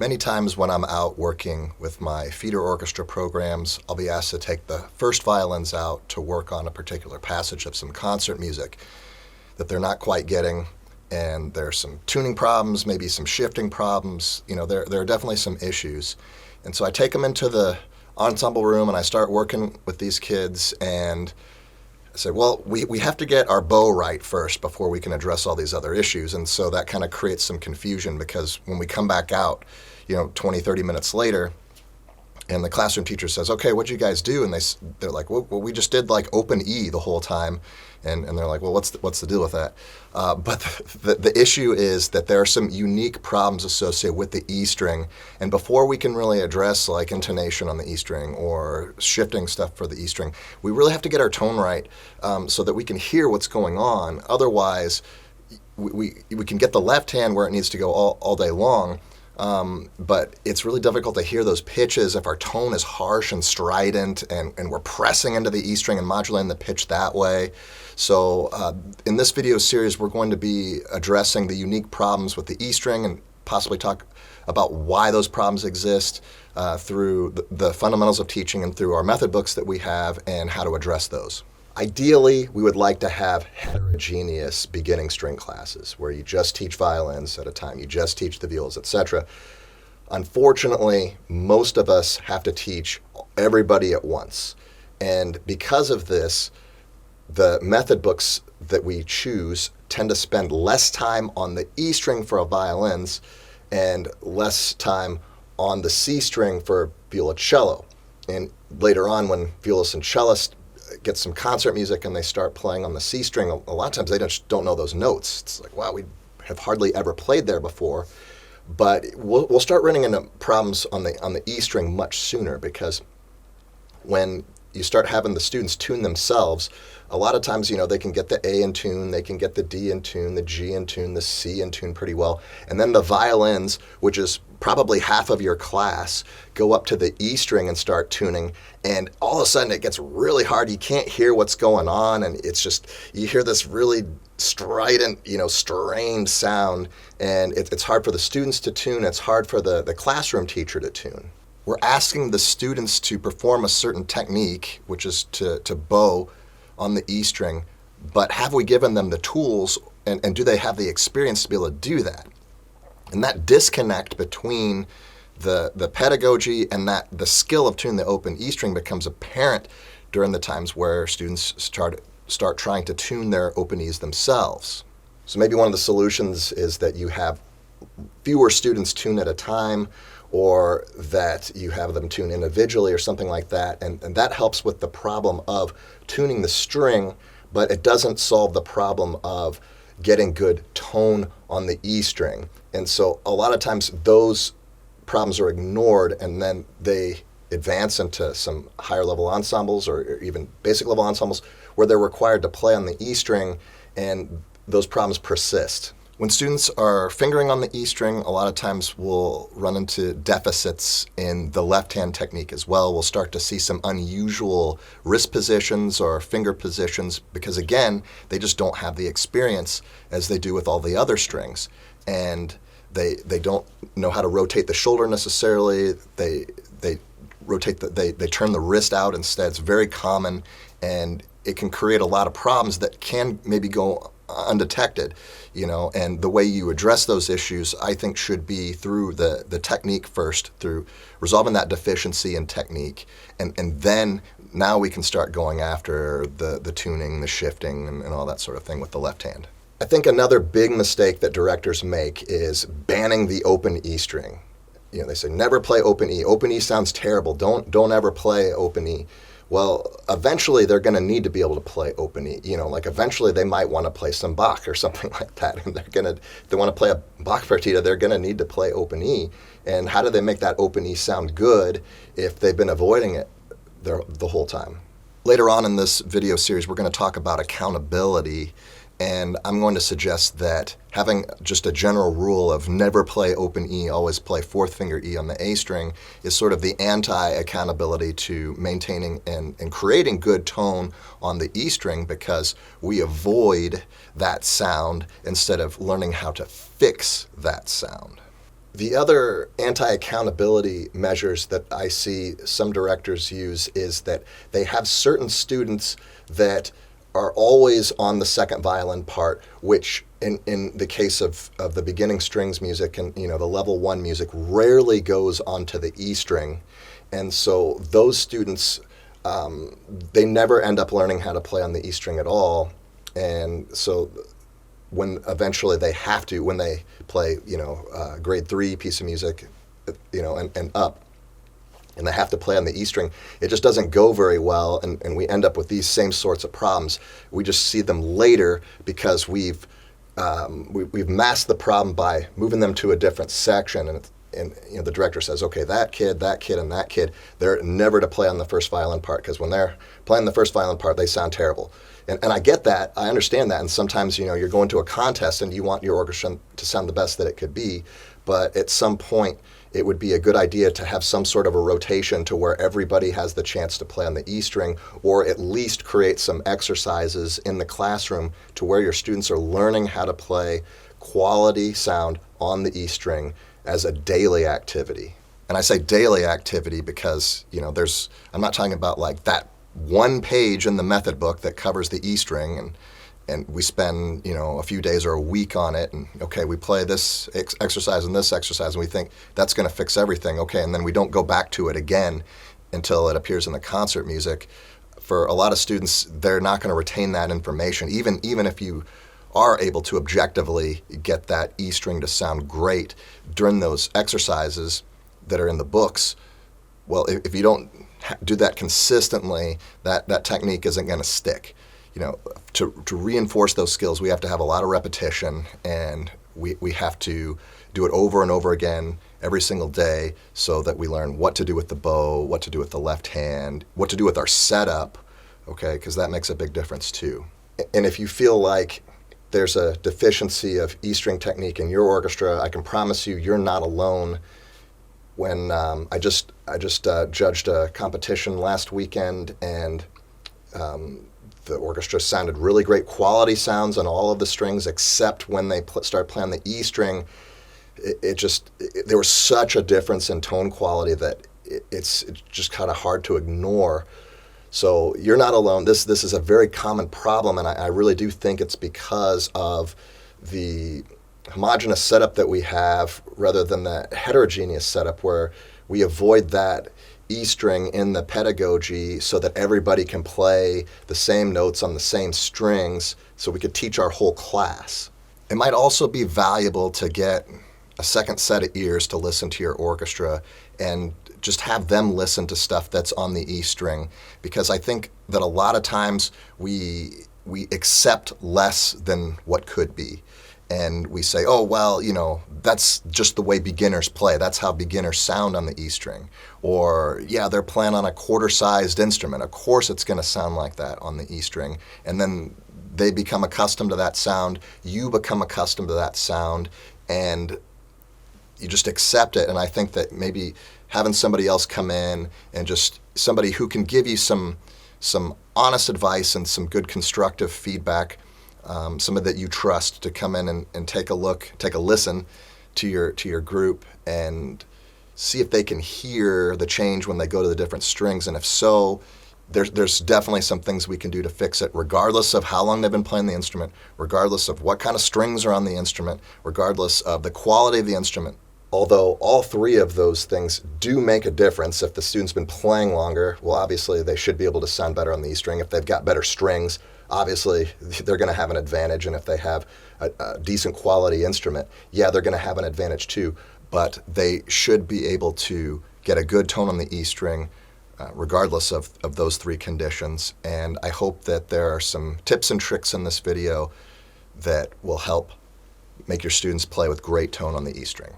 Many times when I'm out working with my feeder orchestra programs, I'll be asked to take the first violins out to work on a particular passage of some concert music that they're not quite getting, and there's some tuning problems, maybe some shifting problems. There are definitely some issues. And so I take them into the ensemble room and I start working with these kids, and I said, well, we have to get our bow right first before we can address all these other issues. And so that kind of creates some confusion, because when we come back out, 20, 30 minutes later, and the classroom teacher says, okay, what'd you guys do? And they're like, well, we just did like open E the whole time. And they're like, well, what's the deal with that? But the issue is that there are some unique problems associated with the E string. And before we can really address like intonation on the E string or shifting stuff for the E string, we really have to get our tone right so that we can hear what's going on. Otherwise, we can get the left hand where it needs to go all day long. But it's really difficult to hear those pitches if our tone is harsh and strident and we're pressing into the E string and modulating the pitch that way. So in this video series, we're going to be addressing the unique problems with the E string and possibly talk about why those problems exist through the fundamentals of teaching and through our method books that we have and how to address those. Ideally, we would like to have heterogeneous beginning string classes where you just teach violins at a time, you just teach the violas, etc. Unfortunately, most of us have to teach everybody at once. And because of this, the method books that we choose tend to spend less time on the E string for violins and less time on the C string for violoncello. And later on, when violists and cellists get some concert music and they start playing on the C string, a lot of times they just don't know those notes. It's like, wow, we have hardly ever played there before. But we'll start running into problems on the E string much sooner, because when you start having the students tune themselves, a lot of times, they can get the A in tune, they can get the D in tune, the G in tune, the C in tune pretty well. And then the violins, which is probably half of your class, go up to the E string and start tuning. And all of a sudden it gets really hard. You can't hear what's going on. And it's just, you hear this really strident, strained sound. And it's hard for the students to tune. It's hard for the classroom teacher to tune. We're asking the students to perform a certain technique, which is to bow on the E string, but have we given them the tools and do they have the experience to be able to do that? And that disconnect between the pedagogy and the skill of tuning the open E string becomes apparent during the times where students start trying to tune their open E's themselves. So maybe one of the solutions is that you have fewer students tune at a time, or that you have them tune individually or something like that. And that helps with the problem of tuning the string, but it doesn't solve the problem of getting good tone on the E string. And so a lot of times those problems are ignored, and then they advance into some higher level ensembles or even basic level ensembles where they're required to play on the E string, and those problems persist. When students are fingering on the E string, a lot of times we'll run into deficits in the left-hand technique as well. We'll start to see some unusual wrist positions or finger positions because, again, they just don't have the experience as they do with all the other strings. And they don't know how to rotate the shoulder necessarily. They turn the wrist out instead. It's very common, and it can create a lot of problems that can maybe go undetected, and the way you address those issues, I think, should be through the technique first, through resolving that deficiency in technique, and then now we can start going after the tuning, the shifting, and all that sort of thing with the left hand. I think another big mistake that directors make is banning the open E string. They say, never play open E. Open E sounds terrible. Don't ever play open E. Well, eventually they're going to need to be able to play open E. Eventually they might want to play some Bach or something like that. And if they want to play a Bach partita, they're going to need to play open E. And how do they make that open E sound good if they've been avoiding it the whole time? Later on in this video series, we're going to talk about accountability. And I'm going to suggest that having just a general rule of never play open E, always play fourth finger E on the A string is sort of the anti-accountability to maintaining and creating good tone on the E string, because we avoid that sound instead of learning how to fix that sound. The other anti-accountability measures that I see some directors use is that they have certain students that are always on the second violin part, which in the case of the beginning strings music and the level 1 music rarely goes onto the E string. And so those students, they never end up learning how to play on the E string at all. And so when eventually they have to, when they play, grade 3 piece of music, and up, and they have to play on the E string, it just doesn't go very well, and we end up with these same sorts of problems. We just see them later because we've masked the problem by moving them to a different section, and the director says, okay, that kid, and that kid, they're never to play on the first violin part, because when they're playing the first violin part, they sound terrible. And I get that, I understand that, and sometimes, you're going to a contest and you want your orchestra to sound the best that it could be, but at some point, it would be a good idea to have some sort of a rotation to where everybody has the chance to play on the E string, or at least create some exercises in the classroom to where your students are learning how to play quality sound on the E string as a daily activity. And I say daily activity because, I'm not talking about like that one page in the method book that covers the E string and we spend, a few days or a week on it, and okay, we play this exercise and this exercise, and we think that's going to fix everything, okay, and then we don't go back to it again until it appears in the concert music. For a lot of students, they're not going to retain that information, even if you are able to objectively get that E string to sound great during those exercises that are in the books. Well, if you don't do that consistently, that technique isn't going to stick. To reinforce those skills, we have to have a lot of repetition, and we have to do it over and over again every single day so that we learn what to do with the bow, what to do with the left hand, what to do with our setup, okay, because that makes a big difference too. And if you feel like there's a deficiency of E string technique in your orchestra, I can promise you're not alone. When I just judged a competition last weekend, and the orchestra sounded really great quality sounds on all of the strings except when they start playing the E string. There was such a difference in tone quality that it's just kind of hard to ignore. So you're not alone. This is a very common problem, and I really do think it's because of the homogeneous setup that we have rather than the heterogeneous setup where we avoid that E string in the pedagogy so that everybody can play the same notes on the same strings so we could teach our whole class. It might also be valuable to get a second set of ears to listen to your orchestra and just have them listen to stuff that's on the E string, because I think that a lot of times we accept less than what could be. And we say, oh, well, that's just the way beginners play. That's how beginners sound on the E string. Or, yeah, they're playing on a quarter-sized instrument. Of course it's going to sound like that on the E string. And then they become accustomed to that sound. You become accustomed to that sound. And you just accept it. And I think that maybe having somebody else come in and just somebody who can give you some honest advice and some good constructive feedback, somebody that you trust to come in and take a listen to your group and see if they can hear the change when they go to the different strings. And if so, there's definitely some things we can do to fix it, regardless of how long they've been playing the instrument, regardless of what kind of strings are on the instrument, regardless of the quality of the instrument. Although all three of those things do make a difference. If the student's been playing longer, well, obviously they should be able to sound better on the E string. If they've got better strings, obviously they're going to have an advantage. And if they have a decent quality instrument, yeah, they're going to have an advantage too. But they should be able to get a good tone on the E string, regardless of those three conditions. And I hope that there are some tips and tricks in this video that will help make your students play with great tone on the E string.